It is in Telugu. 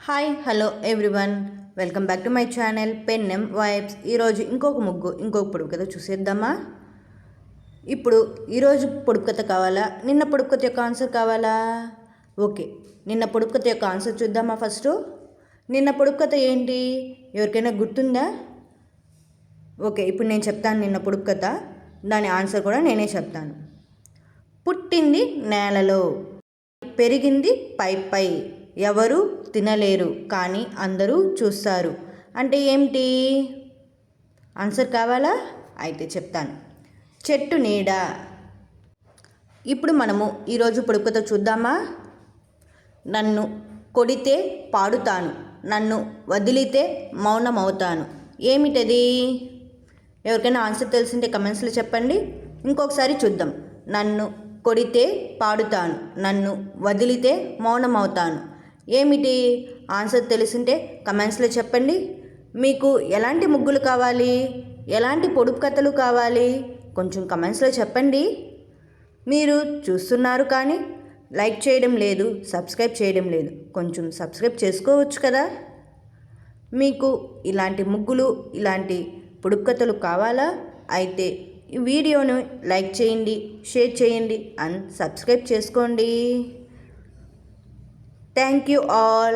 Hi hello everyone, welcome back to my channel పెన్నెం వైబ్స్. ఈరోజు ఇంకొక పొడుపు కథ చూసేద్దామా. ఇప్పుడు ఈరోజు పొడుపు కథ కావాలా, నిన్న పొడుపు కథ యొక్క ఆన్సర్ కావాలా? ఓకే, నిన్న పొడుపు కథ యొక్క ఆన్సర్ చూద్దామా. ఫస్ట్ నిన్న పొడుపు కథ ఏంటి, ఎవరికైనా గుర్తుందా? ఓకే, ఇప్పుడు నేను చెప్తాను నిన్న పొడుపు కథ, దాని ఆన్సర్ కూడా నేనే చెప్తాను. పుట్టింది నేలలో, పెరిగింది పై, ఎవరు తినలేరు కానీ అందరూ చూస్తారు. అంటే ఏమిటి? ఆన్సర్ కావాలా? అయితే చెప్తాను. చెట్టు నీడ. ఇప్పుడు మనము ఈరోజు పొడుపు కథ చూద్దామా. నన్ను కొడితే పాడుతాను, నన్ను వదిలితే మౌనమవుతాను. ఏమిటది? ఎవరికైనా ఆన్సర్ తెలిసింటే కమెంట్స్లో చెప్పండి. ఇంకొకసారి చూద్దాం. నన్ను కొడితే పాడుతాను, నన్ను వదిలితే మౌనమవుతాను. ఏమిటి? ఆన్సర్ తెలిసింటే కమెంట్స్లో చెప్పండి. మీకు ఎలాంటి ముగ్గులు కావాలి, ఎలాంటి పొడుపు కథలు కావాలి, కొంచెం కమెంట్స్లో చెప్పండి. మీరు చూస్తున్నారు కానీ లైక్ చేయడం లేదు, సబ్స్క్రైబ్ చేయడం లేదు. కొంచెం సబ్స్క్రైబ్ చేసుకోవచ్చు కదా. మీకు ఇలాంటి ముగ్గులు, ఇలాంటి పొడుపు కథలు కావాలా? అయితే ఈ వీడియోను లైక్ చేయండి, షేర్ చేయండి అండ్ సబ్స్క్రైబ్ చేసుకోండి. Thank you all.